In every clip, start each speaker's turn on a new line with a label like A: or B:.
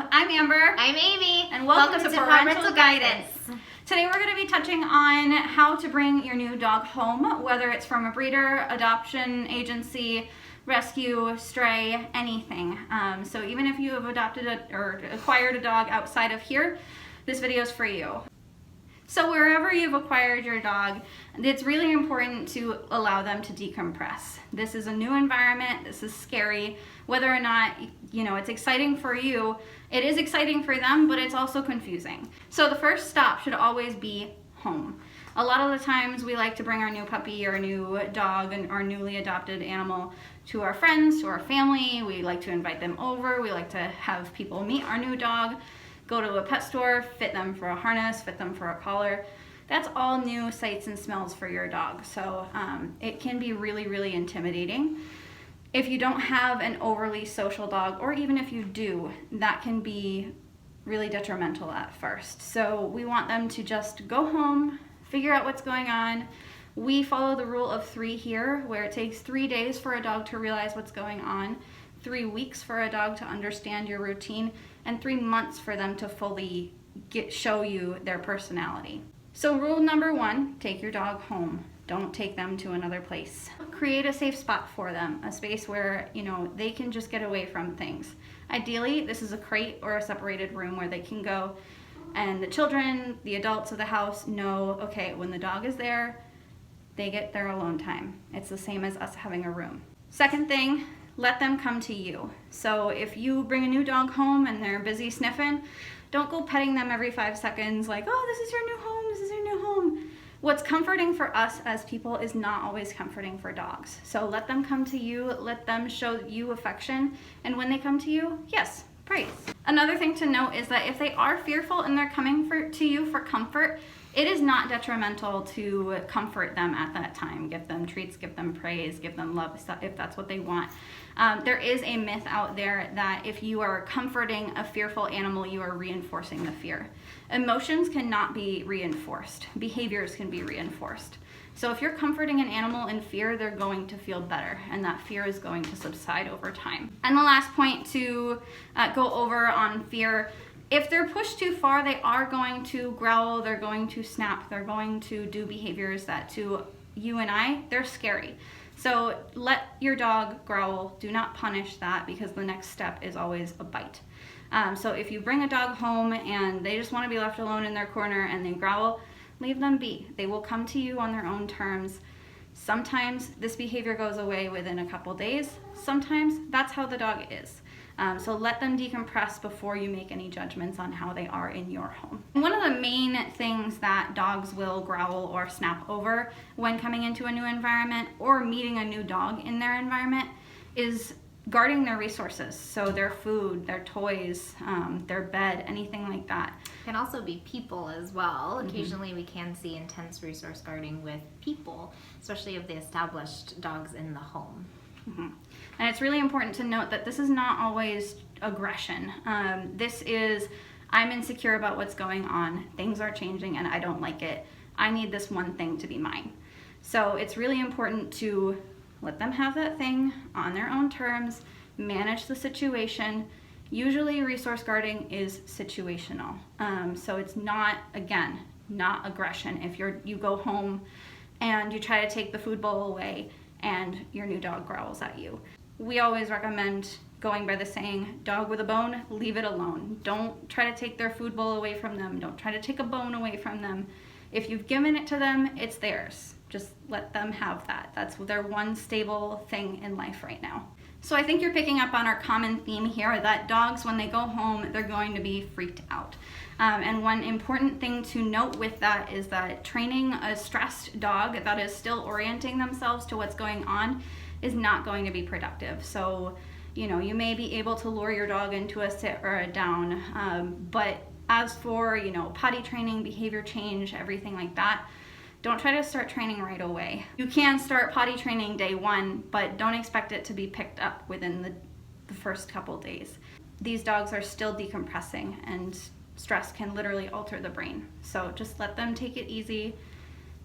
A: I'm Amber.
B: I'm Amy.
A: And welcome to Pawrental Guidance. Today we're going to be touching on how to bring your new dog home, whether it's from a breeder, adoption agency, rescue, stray, anything. So even if you have adopted or acquired a dog outside of here, this video is for you. So wherever you've acquired your dog, it's really important to allow them to decompress. This is a new environment, this is scary. Whether or not, it's exciting for you, it is exciting for them, but it's also confusing. So the first stop should always be home. A lot of the times we like to bring our new puppy or new dog and our newly adopted animal to our friends, to our family. We like to invite them over. We like to have people meet our new dog. Go to a pet store, fit them for a harness, fit them for a collar. That's all new sights and smells for your dog. So it can be really, really intimidating. If you don't have an overly social dog, or even if you do, that can be really detrimental at first. So we want them to just go home, figure out what's going on. We follow the rule of 3 here, where it takes 3 days for a dog to realize what's going on, 3 weeks for a dog to understand your routine, and 3 months for them to fully show you their personality. So rule number 1, take your dog home. Don't take them to another place. Create a safe spot for them, a space where, they can just get away from things. Ideally, this is a crate or a separated room where they can go, and the children, the adults of the house know, okay, when the dog is there, they get their alone time. It's the same as us having a room. Second thing, let them come to you. So if you bring a new dog home and they're busy sniffing, don't go petting them every 5 seconds like, oh, this is your new home, this is your new home. What's comforting for us as people is not always comforting for dogs. So let them come to you, let them show you affection, and when they come to you, yes, praise. Another thing to note is that if they are fearful and they're coming to you for comfort, it is not detrimental to comfort them at that time. Give them treats, give them praise, give them love if that's what they want. There is a myth out there that if you are comforting a fearful animal, you are reinforcing the fear. Emotions cannot be reinforced. Behaviors can be reinforced. So if you're comforting an animal in fear, they're going to feel better, and that fear is going to subside over time. And the last point to go over on fear, if they're pushed too far, they are going to growl, they're going to snap, they're going to do behaviors that to you and I, they're scary. So let your dog growl, do not punish that, because the next step is always a bite. So if you bring a dog home and they just want to be left alone in their corner and they growl, leave them be. They will come to you on their own terms. Sometimes this behavior goes away within a couple days. Sometimes that's how the dog is. So let them decompress before you make any judgments on how they are in your home. One of the main things that dogs will growl or snap over when coming into a new environment or meeting a new dog in their environment is guarding their resources. So their food, their toys, their bed, anything like that.
B: It can also be people as well. Occasionally we can see intense resource guarding with people, especially of the established dogs in the home.
A: And it's really important to note that this is not always aggression. This is, I'm insecure about what's going on, things are changing and I don't like it. I need this one thing to be mine. So it's really important to let them have that thing on their own terms, manage the situation. Usually resource guarding is situational. So it's not, again, not aggression. If you go home and you try to take the food bowl away and your new dog growls at you. We always recommend going by the saying, dog with a bone, leave it alone. Don't try to take their food bowl away from them. Don't try to take a bone away from them. If you've given it to them, it's theirs. Just let them have that. That's their one stable thing in life right now. So I think you're picking up on our common theme here that dogs, when they go home, they're going to be freaked out. And one important thing to note with that is that training a stressed dog that is still orienting themselves to what's going on is not going to be productive. So, you may be able to lure your dog into a sit or a down, but as for, potty training, behavior change, everything like that, don't try to start training right away. You can start potty training day 1, but don't expect it to be picked up within the first couple days. These dogs are still decompressing, and stress can literally alter the brain. So just let them take it easy,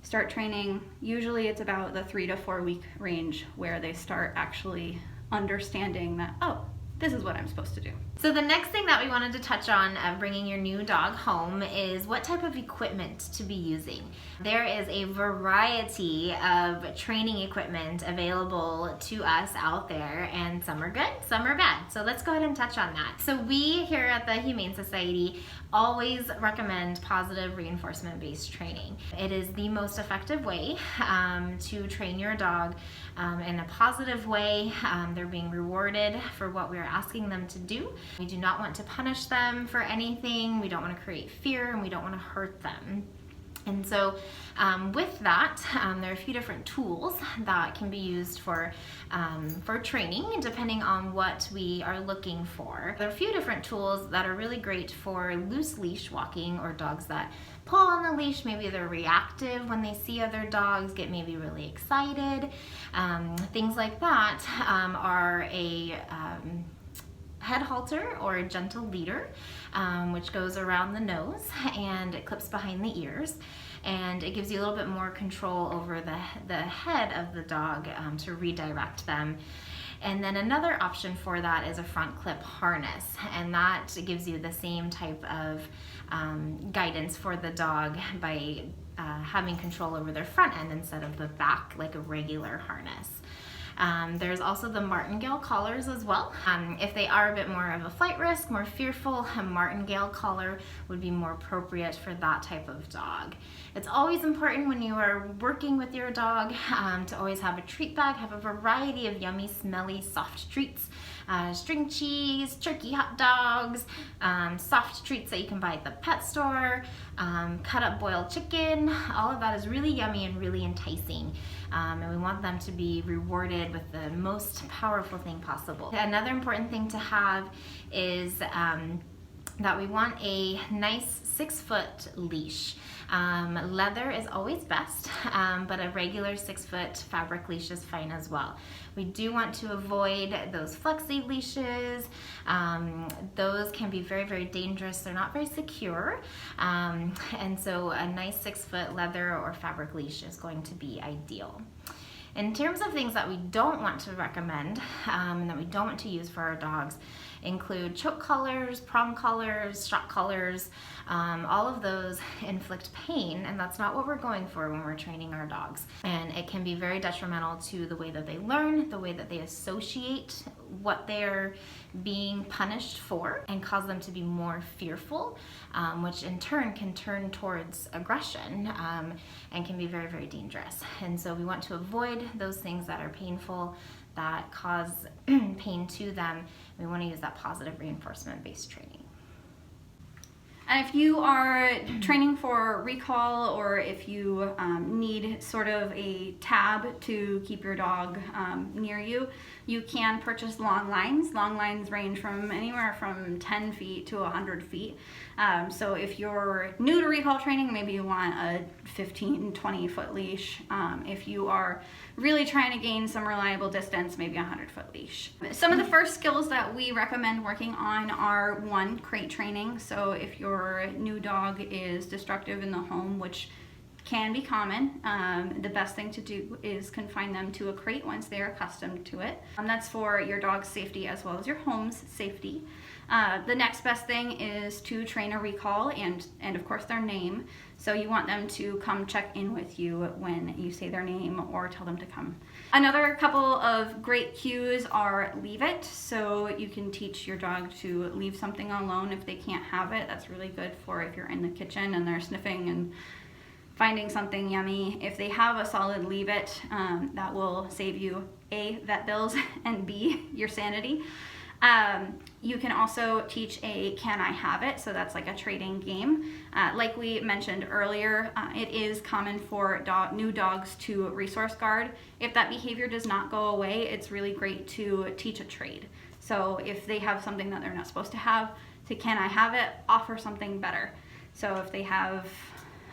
A: start training. Usually it's about the 3 to 4 week range where they start actually understanding that, oh, this is what I'm supposed to do.
B: So the next thing that we wanted to touch on of bringing your new dog home is what type of equipment to be using. There is a variety of training equipment available to us out there, and some are good, some are bad. So let's go ahead and touch on that. So we here at the Humane Society always recommend positive reinforcement-based training. It is the most effective way to train your dog in a positive way. They're being rewarded for what we're asking them to do. We do not want to punish them for anything. We don't want to create fear, and we don't want to hurt them. And so with that, there are a few different tools that can be used for training, depending on what we are looking for. There are a few different tools that are really great for loose leash walking, or dogs that pull on the leash. Maybe they're reactive when they see other dogs, get maybe really excited. Things like that are a head halter or a gentle leader, which goes around the nose and it clips behind the ears, and it gives you a little bit more control over the head of the dog to redirect them. And then another option for that is a front clip harness, and that gives you the same type of guidance for the dog by having control over their front end instead of the back like a regular harness. There's also the martingale collars as well. If they are a bit more of a flight risk, more fearful, a martingale collar would be more appropriate for that type of dog. It's always important when you are working with your dog to always have a treat bag, have a variety of yummy, smelly, soft treats. String cheese, turkey hot dogs, soft treats that you can buy at the pet store, cut up boiled chicken. All of that is really yummy and really enticing. And we want them to be rewarded with the most powerful thing possible. Another important thing to have is that we want a nice 6-foot leash. Leather is always best, but a regular 6-foot fabric leash is fine as well. We do want to avoid those flexi leashes. Those can be very, very dangerous. They're not very secure. And so a nice 6-foot leather or fabric leash is going to be ideal. In terms of things that we don't want to recommend and that we don't want to use for our dogs include choke collars, prong collars, shock collars. All of those inflict pain, and that's not what we're going for when we're training our dogs. And it can be very detrimental to the way that they learn, the way that they associate what they're being punished for, and cause them to be more fearful, which in turn can turn towards aggression and can be very, very dangerous. And so we want to avoid those things that are painful, that cause pain to them. We want to use that positive reinforcement-based training.
A: And if you are training for recall, or if you need sort of a tab to keep your dog near you, you can purchase Longlines. Longlines range from anywhere from 10 feet to 100 feet. So if you're new to recall training, maybe you want a 15, 20-foot leash. If you are really trying to gain some reliable distance, maybe a 100-foot leash. Some of the first skills that we recommend working on are, 1, crate training. So if your new dog is destructive in the home, which can be common, the best thing to do is confine them to a crate once they're accustomed to it. That's for your dog's safety as well as your home's safety. The next best thing is to train a recall and of course their name. So you want them to come check in with you when you say their name or tell them to come. Another couple of great cues are leave it. So you can teach your dog to leave something alone if they can't have it. That's really good for if you're in the kitchen and they're sniffing and finding something yummy. If they have a solid leave it, that will save you A, vet bills, and B, your sanity. You can also teach a can I have it, so that's like a trading game. Like we mentioned earlier, it is common for new dogs to resource guard. If that behavior does not go away, it's really great to teach a trade. So if they have something that they're not supposed to have, to can I have it, offer something better. So if they have,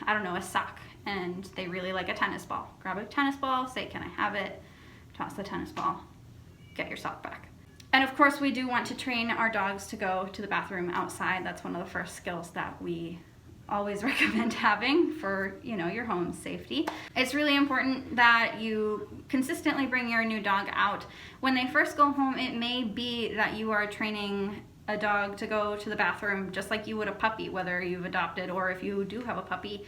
A: I don't know, a sock and they really like a tennis ball, grab a tennis ball, say can I have it, toss the tennis ball, get your sock back. And of course we do want to train our dogs to go to the bathroom outside. That's one of the first skills that we always recommend having for, your home safety. It's really important that you consistently bring your new dog out. When they first go home, it may be that you are training a dog to go to the bathroom just like you would a puppy, whether you've adopted or if you do have a puppy.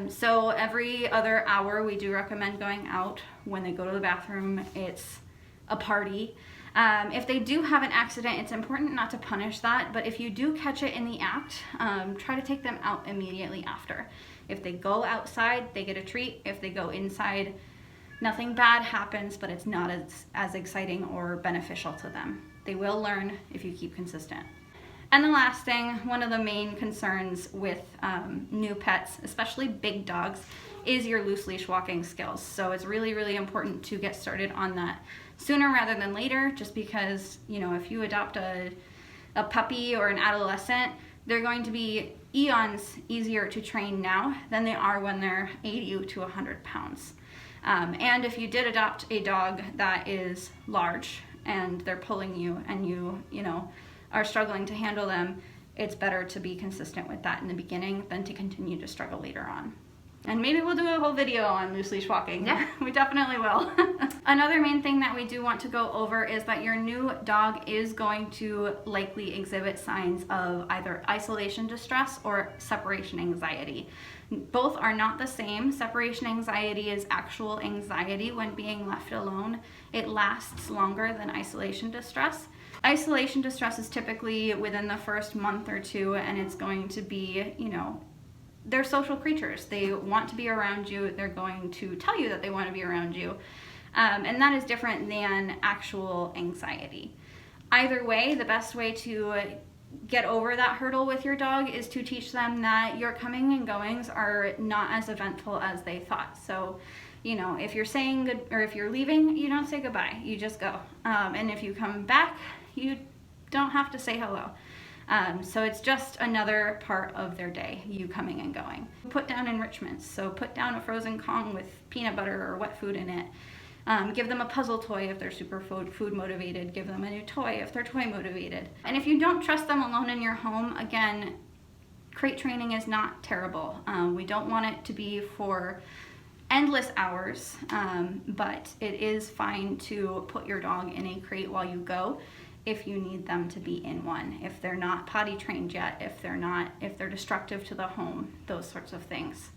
A: So every other hour we do recommend going out. When they go to the bathroom, it's a party. If they do have an accident, it's important not to punish that, but if you do catch it in the act, try to take them out immediately after. If they go outside, they get a treat. If they go inside, nothing bad happens, but it's not as exciting or beneficial to them. They will learn if you keep consistent. And the last thing, one of the main concerns with new pets, especially big dogs, is your loose leash walking skills. So it's really, really important to get started on that sooner rather than later, just because, if you adopt a puppy or an adolescent, they're going to be eons easier to train now than they are when they're 80 to 100 pounds. And if you did adopt a dog that is large and they're pulling you and you are struggling to handle them, it's better to be consistent with that in the beginning than to continue to struggle later on. And maybe we'll do a whole video on loose leash walking.
B: Yeah.
A: We definitely will. Another main thing that we do want to go over is that your new dog is going to likely exhibit signs of either isolation distress or separation anxiety. Both are not the same. Separation anxiety is actual anxiety when being left alone. It lasts longer than isolation distress. Isolation distress is typically within the first month or two, and it's going to be, they're social creatures. They want to be around you. They're going to tell you that they want to be around you. And that is different than actual anxiety. Either way, the best way to get over that hurdle with your dog is to teach them that your coming and goings are not as eventful as they thought. So, if you're saying good, or if you're leaving, you don't say goodbye. You just go. And if you come back, you don't have to say hello. So it's just another part of their day, you coming and going. Put down enrichments. So put down a frozen Kong with peanut butter or wet food in it. Give them a puzzle toy if they're super food motivated. Give them a new toy if they're toy motivated. And if you don't trust them alone in your home, again, crate training is not terrible. We don't want it to be for endless hours, but it is fine to put your dog in a crate while you go if you need them to be in one, if they're not potty trained yet, if they're destructive to the home, those sorts of things.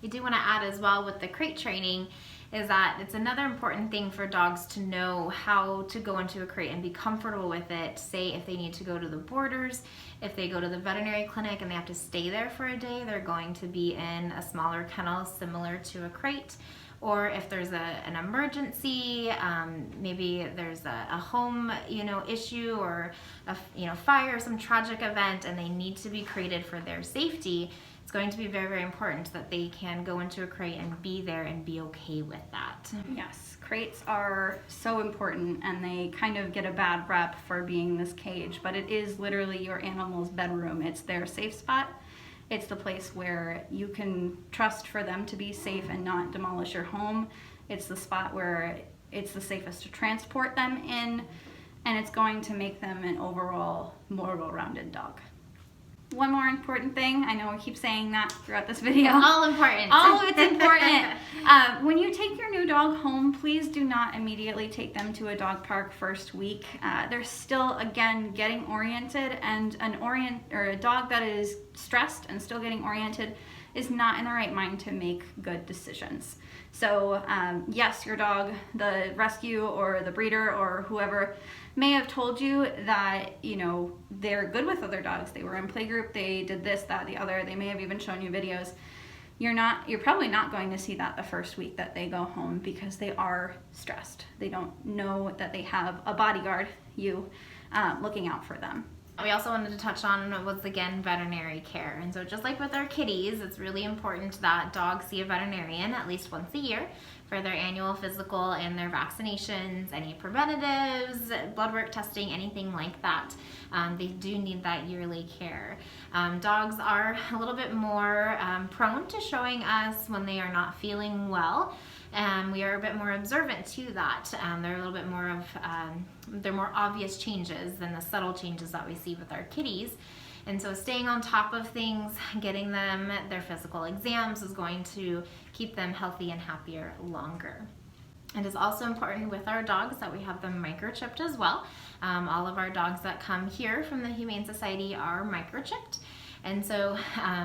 B: You do want to add as well with the crate training is that it's another important thing for dogs to know how to go into a crate and be comfortable with it. Say if they need to go to the borders, if they go to the veterinary clinic and they have to stay there for a day, they're going to be in a smaller kennel similar to a crate. Or if there's an emergency, maybe there's a home, issue or a fire, some tragic event, and they need to be crated for their safety. It's going to be very, very important that they can go into a crate and be there and be okay with that.
A: Yes, crates are so important, and they kind of get a bad rep for being this cage, but it is literally your animal's bedroom. It's their safe spot. It's the place where you can trust for them to be safe and not demolish your home. It's the spot where it's the safest to transport them in, and it's going to make them an overall more well-rounded dog. One more important thing, I know we keep saying that throughout this video.
B: All important.
A: All of it's important. When you take your new dog home, please do not immediately take them to a dog park first week. They're still, again, getting oriented, and a dog that is stressed and still getting oriented is not in the right mind to make good decisions. So yes, your dog, the rescue or the breeder or whoever may have told you that, they're good with other dogs. They were in playgroup, they did this, that, the other. They may have even shown you videos. You're probably not going to see that the first week that they go home because they are stressed. They don't know that they have a bodyguard, looking out for them.
B: We also wanted to touch on was again veterinary care. And so just like with our kitties, it's really important that dogs see a veterinarian at least once a year for their annual physical and their vaccinations, any preventatives, blood work testing, anything like that. They do need that yearly care. Dogs are a little bit more prone to showing us when they are not feeling well. We are a bit more observant to that. They're a little bit more of, they're more obvious changes than the subtle changes that we see with our kitties. And so staying on top of things, getting them their physical exams is going to keep them healthy and happier longer. It is also important with our dogs that we have them microchipped as well. All of our dogs that come here from the Humane Society are microchipped. And so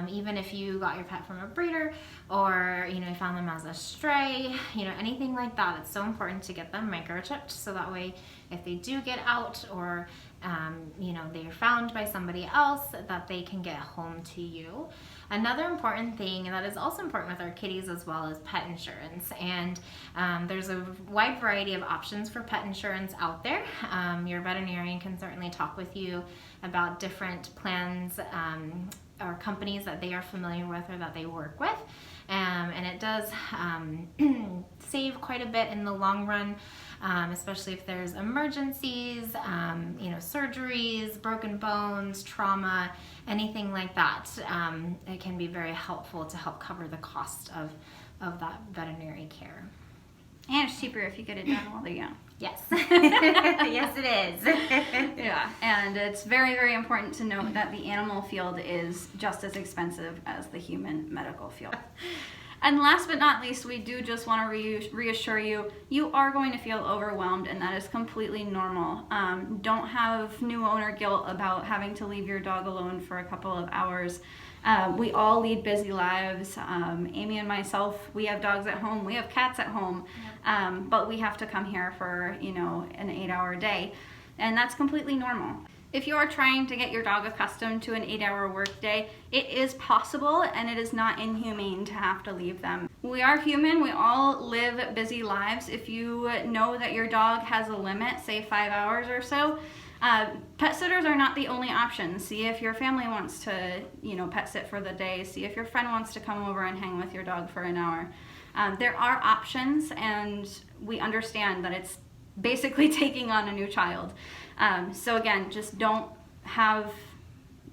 B: even if you got your pet from a breeder or, you found them as a stray, anything like that, it's so important to get them microchipped so that way if they do get out or, they're found by somebody else, that they can get home to you. Another important thing, and that is also important with our kitties as well, is pet insurance. And there's a wide variety of options for pet insurance out there. Your veterinarian can certainly talk with you about different plans or companies that they are familiar with or that they work with. And it does save quite a bit in the long run, especially if there's emergencies, surgeries, broken bones, trauma, anything like that. It can be very helpful to help cover the cost of that veterinary care.
A: And it's cheaper if you get it done while they're young.
B: Yes. Yes, it is.
A: Yeah, and it's very, very important to note that the animal field is just as expensive as the human medical field. And last but not least, we do just want to reassure you, you are going to feel overwhelmed, and that is completely normal. Don't have new owner guilt about having to leave your dog alone for a couple of hours. We all lead busy lives. Amy and myself, we have dogs at home, we have cats at home, but we have to come here for, an 8-hour day, and that's completely normal. If you are trying to get your dog accustomed to an 8-hour workday, it is possible, and it is not inhumane to have to leave them. We are human, we all live busy lives. If you know that your dog has a limit, say 5 hours or so, pet sitters are not the only option. See if your family wants to, pet sit for the day. See if your friend wants to come over and hang with your dog for an hour. There are options, and we understand that it's basically taking on a new child. So again, just don't have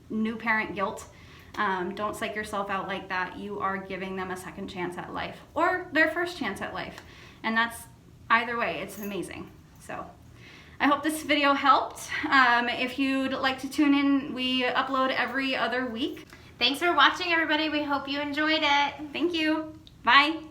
A: new parent guilt. Don't psych yourself out like that. You are giving them a second chance at life, or their first chance at life. And that's, either way, it's amazing. So I hope this video helped. If you'd like to tune in, we upload every other week.
B: Thanks for watching, everybody. We hope you enjoyed it.
A: Thank you. Bye.